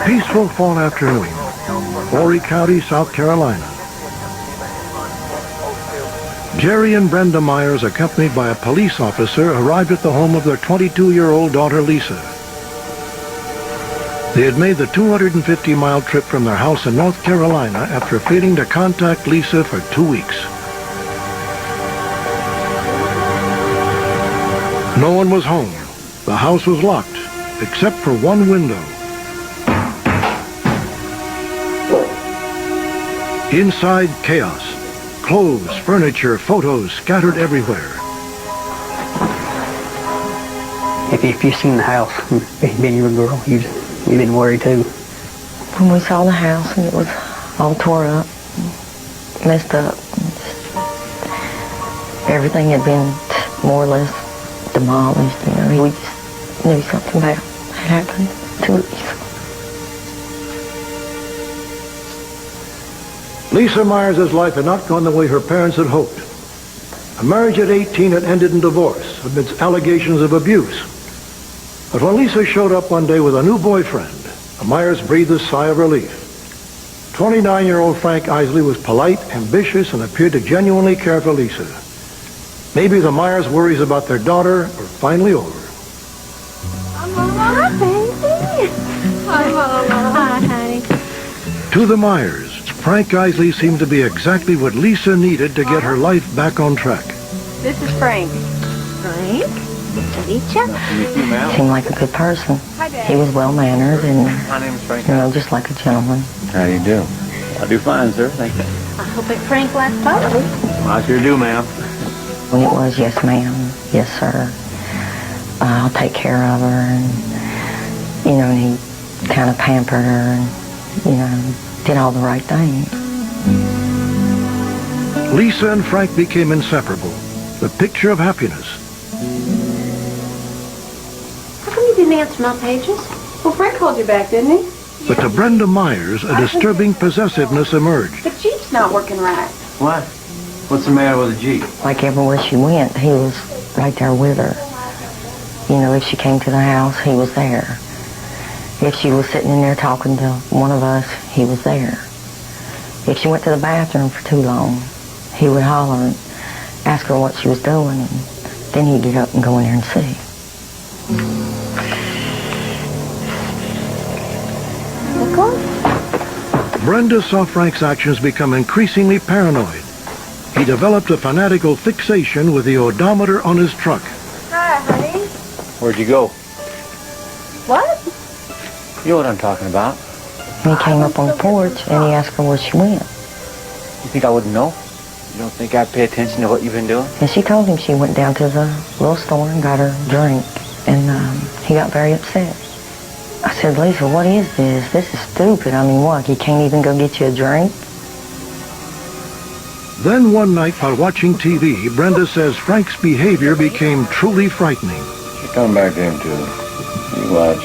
peaceful fall afternoon, Horry County, South Carolina. Jerry and Brenda Myers, accompanied by a police officer, arrived at the home of their 22-year-old daughter, Lisa. They had made the 250-mile trip from their house in North Carolina after failing to contact Lisa for 2 weeks. No one was home. The house was locked, except for one window. Inside, chaos. Clothes, furniture, photos scattered everywhere. If you've seen the house, if been your girl, you've been worried too. When we saw the house and it was all tore up, messed up, everything had been more or less demolished, you know, we just knew something bad had happened to Lisa. Lisa Myers' life had not gone the way her parents had hoped. A marriage at 18 had ended in divorce amidst allegations of abuse. But when Lisa showed up one day with a new boyfriend, the Myers breathed a sigh of relief. 29-year-old Frank Isley was polite, ambitious, and appeared to genuinely care for Lisa. Maybe the Myers' worries about their daughter were finally over. Hi, baby. Hi, Mama. Hi, honey. To the Myers, Frank Isley seemed to be exactly what Lisa needed to get her life back on track. This is Frank. Frank? Alicia? Seemed like a good person. Hi, Dad. He was well-mannered and, My name is Frank. you know, just like a gentleman. How do you do? I do fine, sir. Thank you. I hope that Frank likes both. I sure do, ma'am. When it was, yes, ma'am, yes, sir, I'll take care of her, and, you know, and he kind of pampered her and, you know, did all the right things. Lisa and Frank became inseparable, the picture of happiness. How come you didn't answer my pages? Well, Frank called you back, didn't he? But to Brenda Myers, a disturbing possessiveness emerged. The Jeep's not working right. What? What's the matter with the Jeep? Like everywhere she went, he was right there with her. You know, if she came to the house, he was there. If she was sitting in there talking to one of us, he was there. If she went to the bathroom for too long, he would holler and ask her what she was doing, and then he'd get up and go in there and see. Brenda saw Frank's actions become increasingly paranoid. He developed a fanatical fixation with the odometer on his truck. Hi, honey. Where'd you go? What? You know what I'm talking about. And he came up on the porch and he asked her where she went. You think I wouldn't know? You don't think I'd pay attention to what you've been doing? And she told him she went down to the little store and got her a drink. And he got very upset. I said, Lisa, what is this? This is stupid. I mean, what, you can't even go get you a drink? Then one night while watching TV, Brenda says Frank's behavior became truly frightening. You come back to him, too. You watch.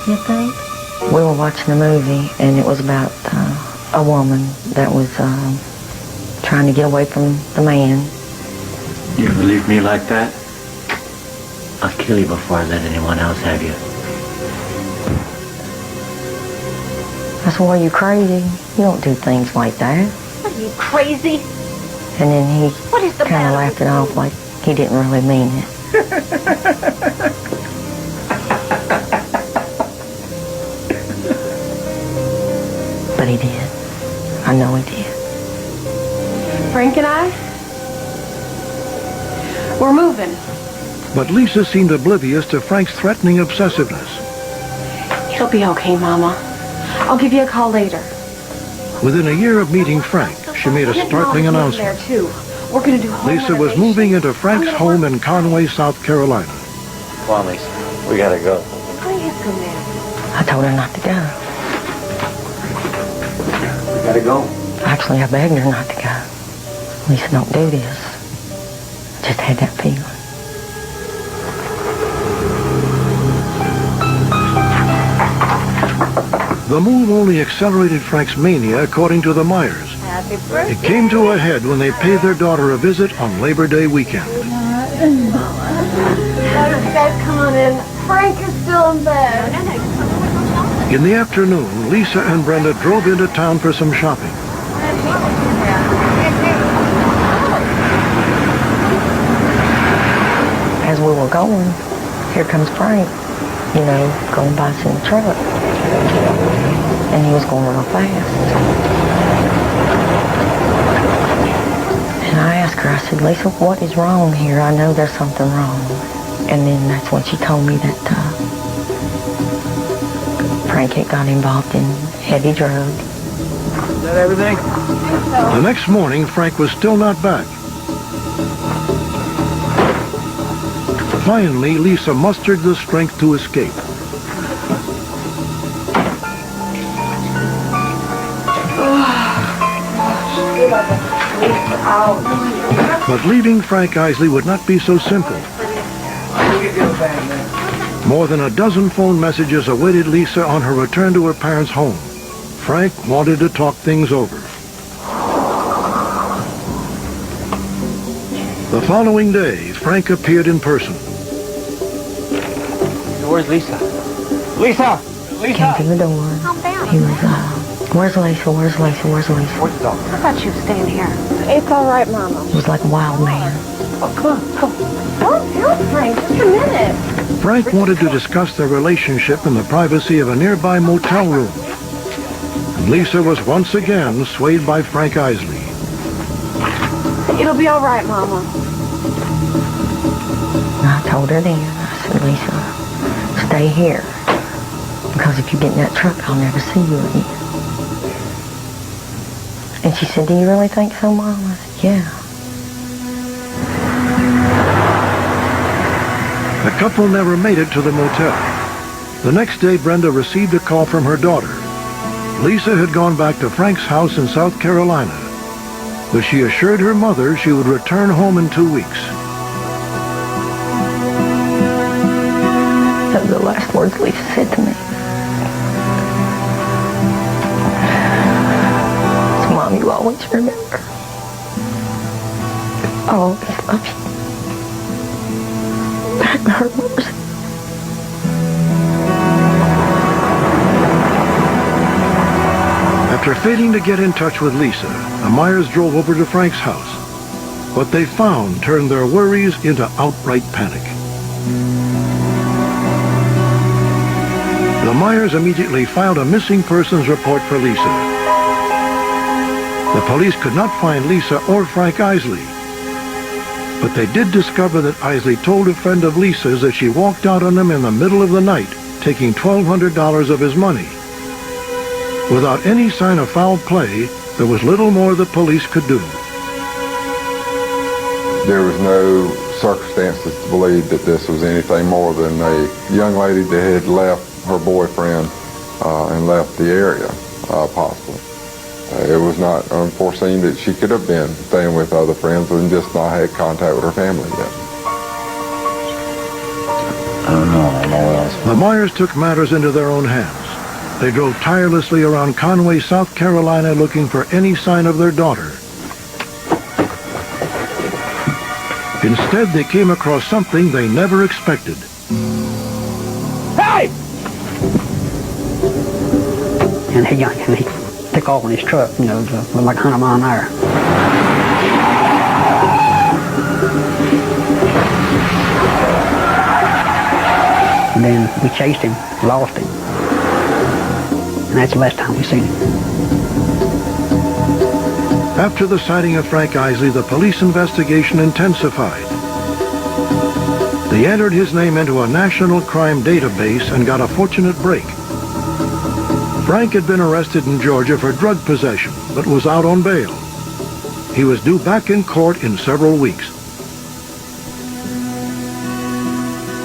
You think? We were watching a movie, and it was about a woman that was trying to get away from the man. You ever leave me like that? I'll kill you before I let anyone else have you. I said, well, are you crazy? You don't do things like that. Are you crazy? And then he What is the kind of matter laughed with it off like he didn't really mean it. But he did. I know he did. Frank and I? We're moving. But Lisa seemed oblivious to Frank's threatening obsessiveness. It'll be okay, Mama. I'll give you a call later. Within a year of meeting Frank, she made a startling announcement. There too. We're going to do home Lisa was renovation. moving into Frank's home in Conway, South Carolina. Come on, Lisa. We gotta go. Please go now. I told her not to go. We gotta go. Actually, I begged her not to go. Lisa, don't do this. I just had that feeling. The move only accelerated Frank's mania, according to the Myers. Happy birthday. It came to a head when they paid their daughter a visit on Labor Day weekend. Guys, come on in. Frank is still in bed. In the afternoon, Lisa and Brenda drove into town for some shopping. As we were going, here comes Frank, going by us in the truck. And he was going real fast. And I asked her, I said, Lisa, what is wrong here? I know there's something wrong. And then that's when she told me that Frank had got involved in heavy drugs. Is that everything? The next morning, Frank was still not back. Finally, Lisa mustered the strength to escape. But leaving Frank Isley would not be so simple. More than a dozen phone messages awaited Lisa on her return to her parents' home. Frank wanted to talk things over. The following day, Frank appeared in person. Where's Lisa? Lisa! Came to the door. He was, where's Lisa? Where's Lisa? Where's Lisa? Where's the dog? I thought you were staying here. It's all right, Mama. He was like a wild man. Oh, come on. Don't help, Frank. Just a minute. Frank wanted to discuss their relationship in the privacy of a nearby motel room. And Lisa was once again swayed by Frank Isley. It'll be all right, Mama. I told her then, I said, Lisa, stay here. Because if you get in that truck, I'll never see you again. And she said, do you really think so, Mom? I said, yeah. The couple never made it to the motel. The next day, Brenda received a call from her daughter. Lisa had gone back to Frank's house in South Carolina, but she assured her mother she would return home in 2 weeks. Those are the last words Lisa said to me. So, Mom, you always remember. I always love you. Her mercy. After failing to get in touch with Lisa, the Myers drove over to Frank's house. What they found turned their worries into outright panic. The Myers immediately filed a missing persons report for Lisa. The police could not find Lisa or Frank Isley, but they did discover that Isley told a friend of Lisa's that she walked out on him in the middle of the night, taking $1,200 of his money. Without any sign of foul play, there was little more the police could do. There was no circumstances to believe that this was anything more than a young lady that had left her boyfriend and left the area, possibly. It was not unforeseen that she could have been staying with other friends and just not had contact with her family yet. I don't know. I know what else. The Myers took matters into their own hands. They drove tirelessly around Conway, South Carolina, looking for any sign of their daughter. Instead, they came across something they never expected. Hey! And he took off in his truck, like 100 miles an hour. And then we chased him, lost him. And that's the last time we seen him. After the sighting of Frank Isley, the police investigation intensified. They entered his name into a national crime database and got a fortunate break. Frank had been arrested in Georgia for drug possession, but was out on bail. He was due back in court in several weeks.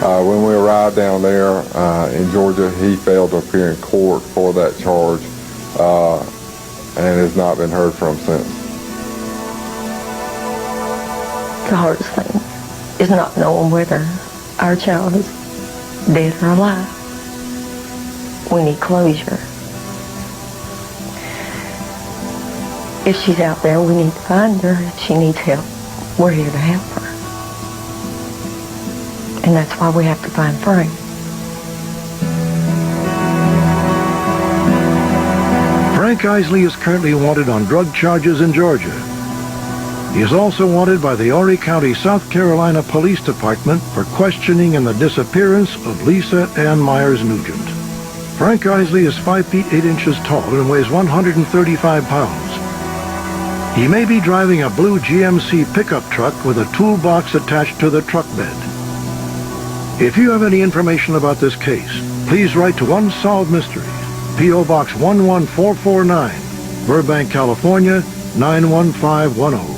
When we arrived down there in Georgia, he failed to appear in court for that charge and has not been heard from since. The hardest thing is not knowing whether our child is dead or alive. We need closure. If she's out there, we need to find her. If she needs help, we're here to help her. And that's why we have to find Frank. Frank Isley is currently wanted on drug charges in Georgia. He is also wanted by the Horry County, South Carolina Police Department for questioning in the disappearance of Lisa Ann Myers Neugent. Frank Isley is 5 feet 8 inches tall and weighs 135 pounds. He may be driving a blue GMC pickup truck with a toolbox attached to the truck bed. If you have any information about this case, please write to Unsolved Mysteries, P.O. Box 11449, Burbank, California, 91510.